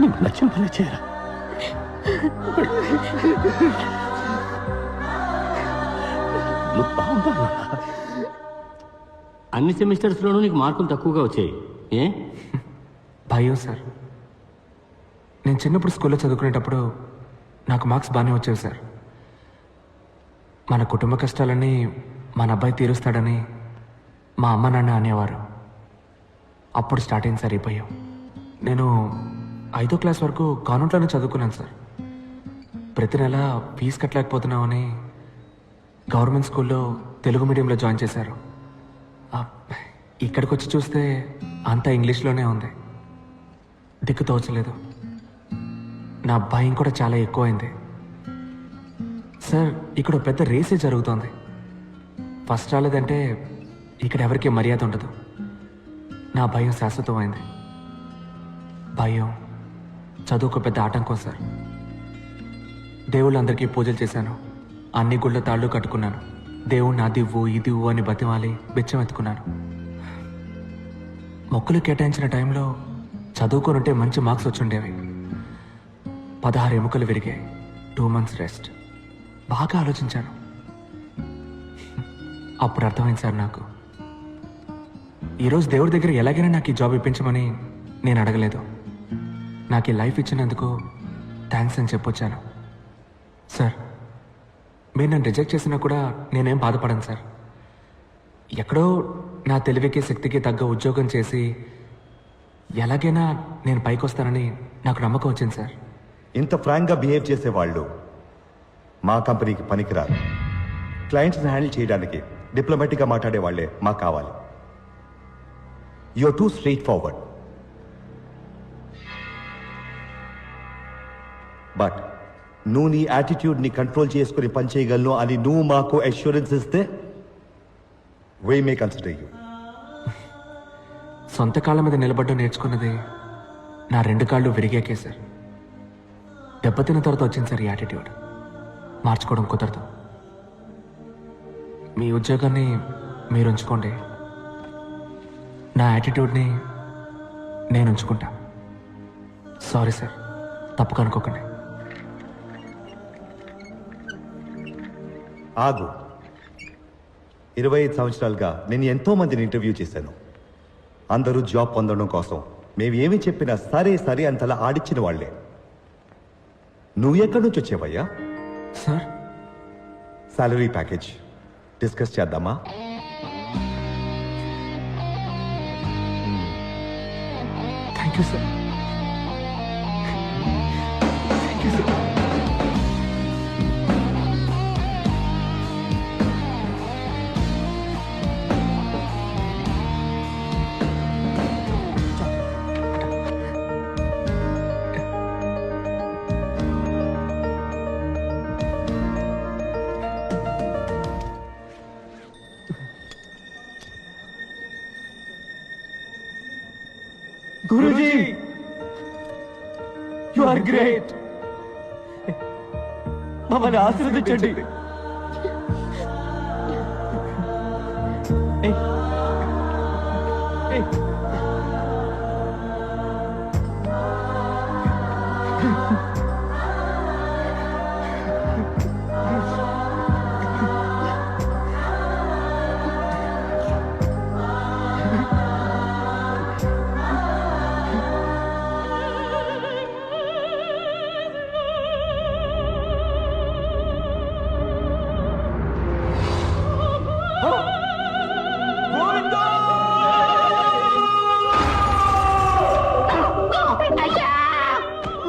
నీకు నచ్చిన పని చేయరా. నువ్వు బాగుందా? అన్ని సెమిస్టర్స్లోనూ నీకు మార్కులు తక్కువగా వచ్చాయి. ఏ భయం సార్. నేను చిన్నప్పుడు స్కూల్లో చదువుకునేటప్పుడు నాకు మార్క్స్ బాగానే వచ్చేవి సార్. మన కుటుంబ కష్టాలన్నీ మన అబ్బాయి తీరుస్తాడని మా అమ్మ నాన్న అనేవారు. అప్పుడు స్టార్ట్ అయింది సార్ ఈ భయం. నేను 5వ క్లాస్ వరకు కాన్వెంట్లోనే చదువుకున్నాను సార్. ప్రతి నెల ఫీజు కట్టలేకపోతున్నామని గవర్నమెంట్ స్కూల్లో తెలుగు మీడియంలో జాయిన్ చేశారు. ఇక్కడికి వచ్చి చూస్తే అంతా ఇంగ్లీష్లోనే ఉంది. దిక్కు తోచలేదు. నా భయం కూడా చాలా ఎక్కువైంది సార్. ఇక్కడ పెద్ద రేసే జరుగుతోంది. ఫస్ట్ రాలేదంటే ఇక్కడ ఎవరికి మర్యాద ఉండదు. నా భయం శాశ్వతమైంది. భయం చదువుకు పెద్ద ఆటంకం సార్. దేవుళ్ళందరికీ పూజలు చేశాను. అన్ని గుళ్ళ తాళ్ళు కట్టుకున్నాను. దేవుణ్ణి అదివ్వు ఇదివ్వు అని బతిమాలి బిచ్చం ఎత్తుకున్నాను. మొక్కలు కేటాయించిన టైంలో చదువుకోనుంటే మంచి మార్క్స్ వచ్చుండేవి. 16 ఎముకలు విరిగాయి. 2 months రెస్ట్. బాగా ఆలోచించాను. అప్పుడు అర్థమైంది సార్ నాకు. ఈరోజు దేవుడి దగ్గర ఎలాగైనా నాకు ఈ జాబ్ ఇప్పించమని నేను అడగలేదు. నాకు ఈ లైఫ్ ఇచ్చినందుకు థ్యాంక్స్ అని చెప్పొచ్చాను. సార్, మీరు నన్ను రిజెక్ట్ చేసినా కూడా నేనేం బాధపడను సార్. ఎక్కడో నా తెలివికి శక్తికి తగ్గ ఉద్యోగం చేసి ఎలాగైనా నేను పైకి వస్తానని నాకు నమ్మకం వచ్చింది సార్. ఇంత ఫ్రాంక్గా బిహేవ్ చేసేవాళ్ళు మా కంపెనీకి పనికిరారు. క్లయింట్స్ని హ్యాండిల్ చేయడానికి డిప్లొమాటిక్గా మాట్లాడే వాళ్ళే మాకు కావాలి. You are too straight forward. But నువ్వు నీ యాటిట్యూడ్ని కంట్రోల్ చేసుకుని పనిచేయగలను అని నువ్వు మాకు అష్యూరెన్స్ ఇస్తే వీ మే కన్సిడర్ యూ. సొంత కాళ్ళ మీద నిలబడ్డం నేర్చుకున్నది నా 2 కాళ్ళు విరిగాకే సార్. దెబ్బతిన్న తర్వాత వచ్చింది సార్ ఈ యాటిట్యూడ్. మార్చుకోవడం కుదరదు. మీ ఉద్యోగాన్ని మీరు ఉంచుకోండి. నా యాటిట్యూడ్ని నేను ఉంచుకుంటా. సారీ సార్, తప్పుగా అనుకోకండి. ఆగు. 25 సంవత్సరాలుగా నేను ఎంతో మందిని ఇంటర్వ్యూ చేశాను. అందరూ జాబ్ పొందడం కోసం మేము ఏమి చెప్పినా సరే సరే అంతలా ఆడిచ్చిన వాళ్లే. నువ్వు ఎక్కడి నుంచి వచ్చేవయ్యా? సార్, సాలరీ ప్యాకేజ్ డిస్కస్ చేద్దామా? Thank you sir. Thank you sir. Guruji, you are great. మమ్మల్ని ఆశీర్వదించండి.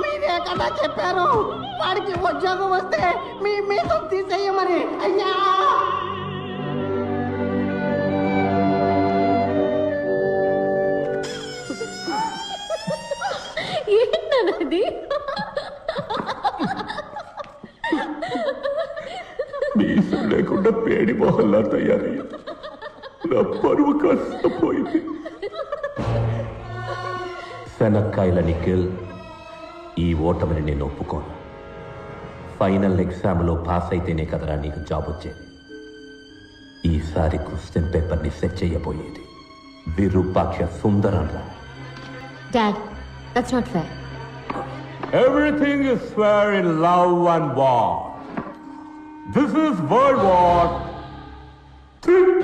మీరే కదా చెప్పారు వాడికి ఉద్యోగం వస్తే మీ మీద తీసేయమని. అయ్యా, ఏంటన్నది? మీసం లేకుండా పేడి మొహల్లా తయారయ్యా. నా పరువు కాస్త పోయింది. శనక్కాయల నిఖిల్, ఈ ఓటమిని నేను ఒప్పుకోను. ఫైనల్ ఎగ్జామ్లో పాస్ అయితేనే కదరా నీకు జాబ్ వచ్చేది. ఈసారి క్వశ్చన్ పేపర్ని సెట్ చేయబోయేది విరూపాక్ష సుందరంరా. Dad, that's not fair. Everything is fair in love and war. This is World War III.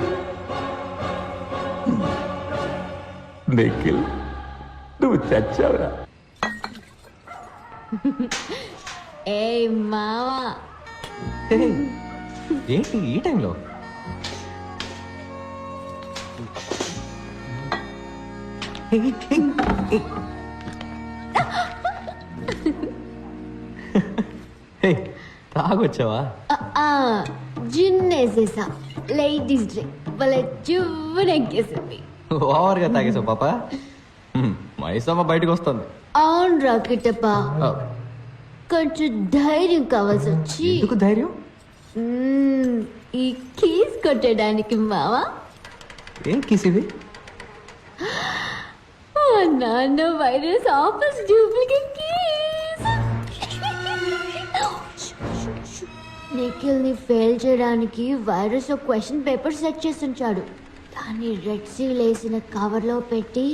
Nikhil నువ్వు చచ్చావురా. ఏ మావా ఏంటి ఈ టైంలో? తాగొచ్చావా? జిన్నేసేసా లేడీస్ డ్రింక్ భలే చువ్వునెక్కేసింది. ఓవర్గా తాగేసావు పాప. మైసమ్మ బయటకు వస్తుంది. అవును రాకెటప్ప, కొంచెం ధైర్యం కావాల్సి వచ్చి. ఎందుకు ధైర్యం? ఈ కీస్ కొట్టడానికి మావా. ఏం కీస్ ఇవి? నాన్న virus office duplicate keys. Nikhil ని ఫెయిల్ చేయడానికి వైరస్ క్వశ్చన్ పేపర్ సెట్ చేసి ఉంచాడు. దాన్ని రెడ్ సీల్ వేసిన కవర్ లో పెట్టి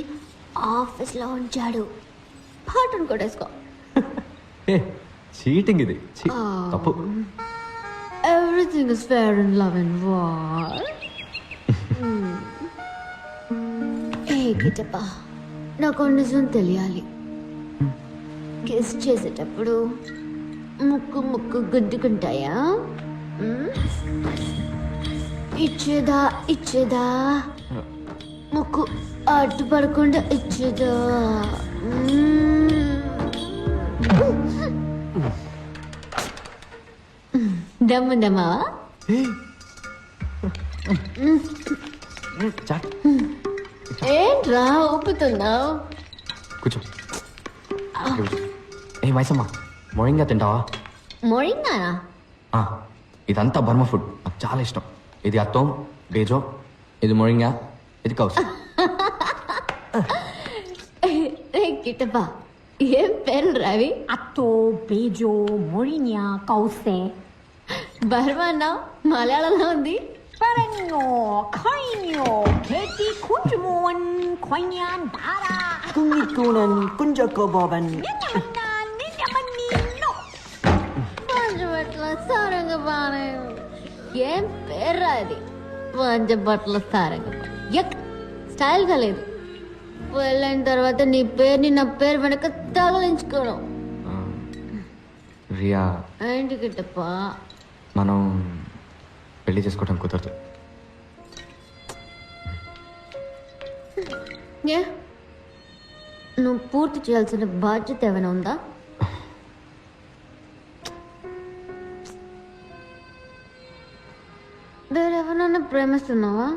ఆఫీస్ లో ఉంచాడు. పాటను కొట్టేసుకో. చీటింగ్ ఇది. తప్పు. Everything is fair in love and war. ఏ గిటప్ప, నాకు నిజం తెలియాలి. కిస్ చేసేటప్పుడు ముక్కు ముక్కు గుద్దుకుంటాయా? ఇచ్చేదా ఇచ్చేదా? ముక్కు అడ్డు పడకుండా ఇచ్చేదా? దమ్ముందమ్మా. ఏంట్రా ఊపుతున్నావు? కూర్చో. ఏ మైసమ్మ, మొరింగా తింటావా? మొరింగానా? ఇదంతా బర్మ ఫుడ్, నాకు చాలా ఇష్టం. ఇది అత్తోం బేజో, ఇది మొరింగా, ఇది కౌస్. కిట్టప్ప, ఏం పేర్లు రావి? అత్తో, బేజో, మొరిన్యా, కౌసే. బర్మన్నా మలయాళంలో ఉంది. పరంగో, ఖైన్యో, కేటి కుంజుమోన్, ఖైన్యాన్ దారా. కుంగికూనన్ కుంజకోబోవన్. పంచబట్ల సారంగపాణి. ఏం పేర్రా అది? పంచబట్ల సారంగపాణి. స్టైల్ గా లేదు. వెళ్ళిన తర్వాత నీ పేరుని నా పేరు వెనక తగలించుకోను. రియా, ఏంటి కిట్టప్ప? మనం పెళ్లి చేసుకోవడం కుదరదు. ఏ, నువ్వు పూర్తి చేయాల్సిన బాధ్యత ఏమైనా ఉందా? వేరెవరన్నా ప్రేమిస్తున్నావా?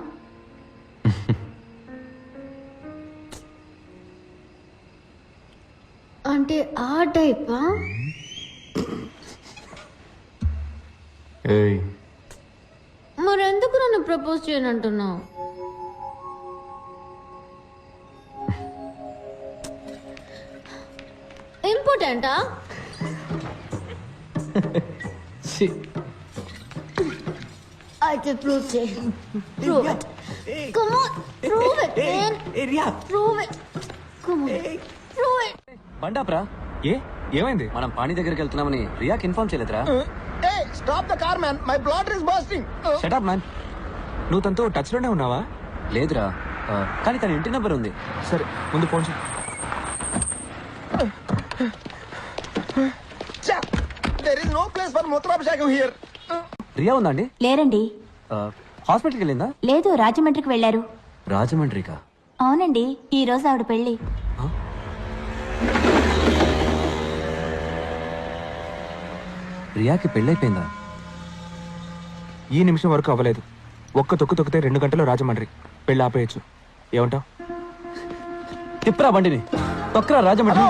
అంటే ఆ టైపా? మరెందుకు నన్ను ప్రపోజ్ చేయనంటున్నావు? ఇంపార్టెంటా? అయితే ప్రూవ్ చేయి. Prove it. Come on, prove it man. Prove it. Come on, prove it. బండాప్రా, ఏమైంది? మనం పాణి దగ్గరికి వెళ్తున్నామని రియాకి ఇన్ఫార్మ్ చేయలేదురా? Stop the car man, my bladder is bursting. Shut up man. నువ్వు తనతో టచ్ లోనే ఉన్నావా? లేదురా, కానీ తన ఇంటి నెంబర్ ఉంది. సరే, ముందు ఫోన్ చేయి. There is no place for మూత్రాభిషేకం హియర్. రియా ఉందా అండి? లేరండి. హాస్పిటల్కి వెళ్ళిందా? లేదు, రాజమండ్రికి వెళ్ళారు. రాజమండ్రికా? అవునండి, ఈ రోజు ఆవిడ పెళ్లి. రియాకి పెళ్ళైపోయిందా? ఈ నిమిషం వరకు అవ్వలేదు. ఒక్క తొక్కు తొక్కితే 2 గంటలు రాజమండ్రి. పెళ్ళి ఆపేయచ్చు. ఏమంటావు? తిప్పరా బండిని, తొక్కరా Rajahmundry.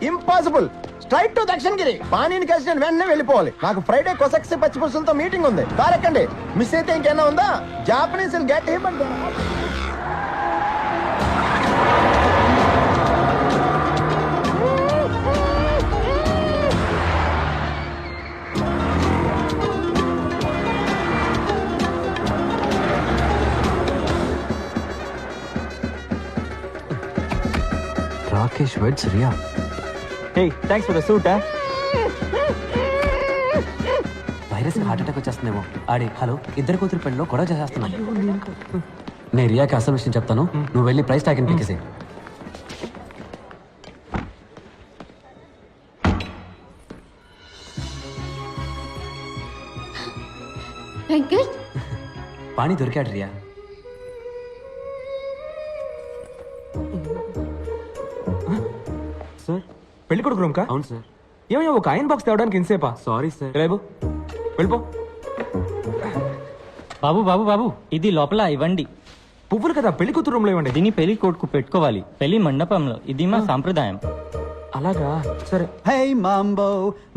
Impossible. Straight to Dakshinagiri. పానీని కలిసి నేను వెంటనే వెళ్ళిపోవాలి. నాకు ఫ్రైడే కొసక్సి పచ్చిపులుసులతో మీటింగ్ ఉంది. కారెక్కండి. మిస్ అయితే ఇంకేనా ఉందా? Japanese get him and Rakesh weds Riya. Hey thanks for the suit. Virus heart attack వచ్చేస్తుందేమో. ఆడి హలో, ఇద్దరు కూతురు పెళ్ళిలో గొడవ చేసేస్తున్నాను. నేను రియాకి అసలు విషయం చెప్తాను, నువ్వు వెళ్ళి ప్రైస్ ట్యాగ్ పిక్కేసి. వెంకట్ పాణి దొరికాడు రియా. సార్ పెళ్లి కొడుకు రూమ్ కా? అవును సార్. ఏమయ్యా ఒక ఐరన్ బాక్స్ తేవడానికి ఇంతసేపా? Sorry sir. రేపు వెళ్ళిపో. బాబు బాబు బాబు, ఇది లోపల ఇవ్వండి. పువ్వులు కదా, పెళ్లి కూతురు రూమ్ లో ఇవ్వండి. దీన్ని పెళ్లి కొడుకు పెట్టుకోవాలి, పెళ్లి మండపంలో. ఇది మా సాంప్రదాయం. అలాగా, సరే. Hey Mambo,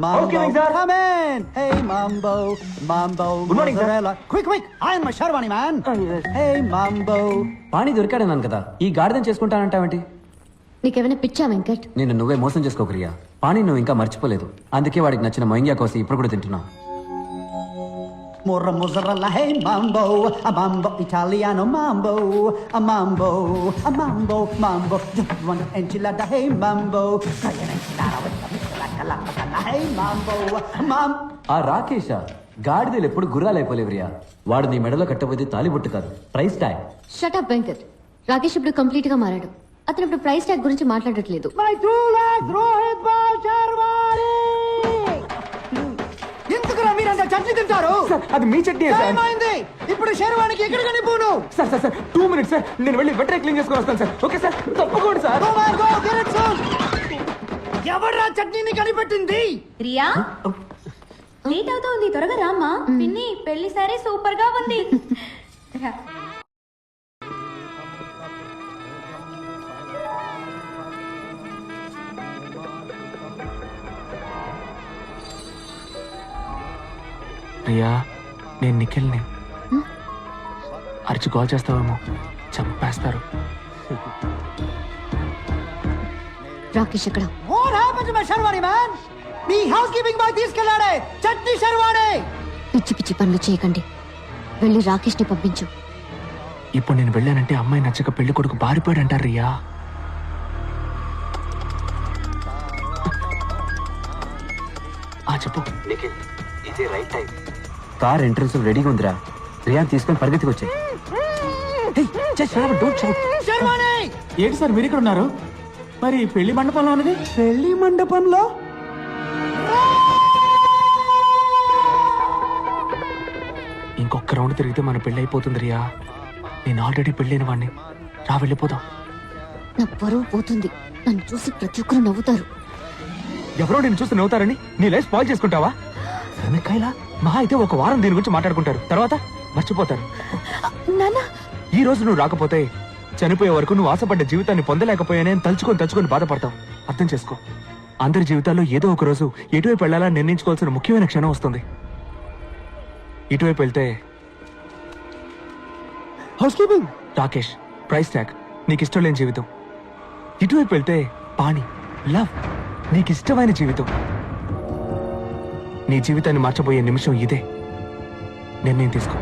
Mambo, Okay, sir. come in. Hey Mambo, Mambo, Good morning, sir. mozzarella. Quick, I am my Sharwani man. Hey Mambo. పాణి దొరికాడన్నాను కదా, ఈ గాడిదని చేసుకుంటానంటావేంటి? నీకేమైనా పిచ్చా వెంకట్? నేను నువ్వే మోసం చేసుకోకు రియా. పాణి నువ్వు ఇంకా మర్చిపోలేదు, అందుకే వాడికి నచ్చిన మొయింగ్యా కోసి ఇప్పుడు కూడా తింటున్నావు. More mozzarella, hey Mambo, a Mambo Italiano Mambo, a Mambo, a Mambo, Mambo. Just one enchilada, hey Mambo. Try an enchilada with the mix, hey Mambo, Mambo. ఆ రాకేష గాడిదలు ఎప్పుడు గుర్రాలు అయిపోలేవు రియా. వాడు నీ మెడలో కట్టబోతే తాలిబొట్టు కాదు, price tag. Shut up Venkat. Rakesh ఇప్పుడు కంప్లీట్ గా మారాడు. అతను ఇప్పుడు ప్రైస్ ట్యాగ్ గురించి మాట్లాడట్లేదు. My true life, Rohit Sharwani. ఎందుకురా మీరంతా చట్నీ తింటారు? అది మీ చట్నీ సార్. ఏమైంది? ఇప్పుడు శర్వానికి ఎక్కడికని పోను? Sir sir sir 2 minutes sir, నేను వెళ్ళి వెంటనే క్లీన్ చేసుకొని వస్తాను సార్. ఓకే సార్, తప్పకుండా sir. Go man, go, get it soon. ఎవడ్రా చట్నీని కనిపెట్టింది? రియా లేట్ అవుతోంది, త్వరగా రామ్మా. పిన్ని పెళ్లి సారీ సూపర్ గా ఉంది. రా. రియా, నేను నిఖిల్ని. అరిచి కాల్ చేస్తావేమో, చంపేస్తారు. రాకేష్ ఎక్కడ? What happened to my Sharwani man? మీ హౌస్ కీపింగ్ బాయ్ తీసుకెళ్ళాడే చట్నీ శర్వాణి. పిచ్చి పిచ్చి పనులు చేయకండి, వెళ్ళి రాకేష్ ని పంపించు. ఇప్పుడు నేను వెళ్ళానంటే అమ్మాయి నచ్చక పెళ్లి కొడుకు బారిపోయాడు అంటారు రియా. చెప్పు. ఇదే రైట్ టైం. కార్ ఎంట్రన్స్ రెడీగా ఉందిరా, రియాన్ తీసుకొని పరిగెత్తికి వచ్చాయి. శర్వాణి ఏంటి సార్ మీరు ఇక్కడ ఉన్నారు? మరి పెళ్లి మండపంలో ఉన్నది? పెళ్లి మండపంలో ఇంకొక రౌండ్ తిరిగితే మన పెళ్లి అయిపోతుంది రియా. నేను ఆల్రెడీ పెళ్ళైన వాడిని. రా వెళ్ళిపోదాం. నా పరువు పోతుంది. నన్ను చూసి ప్రతి ఒక్కరు నవ్వుతారు. ఎవరో నేను చూసి నవ్వుతారని నీ లైఫ్ స్పాయిల్ చేసుకుంటావా? వెనకాయలా మహా అయితే ఒక వారం దీని గురించి మాట్లాడుకుంటారు, తర్వాత మర్చిపోతారు. నాన్న, ఈ రోజు నువ్వు రాకపోతే చనిపోయే వరకు నువ్వు ఆశపడ్డ జీవితాన్ని పొందలేకపోయానే తలుచుకొని బాధపడతావు. అర్థం చేసుకో. అందరి జీవితాల్లో ఏదో ఒక రోజు ఎటువైపు వెళ్ళాలని నిర్ణయించుకోవాల్సిన ముఖ్యమైన క్షణం వస్తుంది. ఇటువైపు వెళ్తే house keeping, Rakesh, price tag, నీకు ఇష్టం లేని జీవితం. ఇటువైపు వెళ్తే పాణి, లవ్, నీకు ఇష్టమైన జీవితం. నీ జీవితాన్ని మార్చబోయే నిమిషం ఇదే. నిర్ణయం తీసుకో.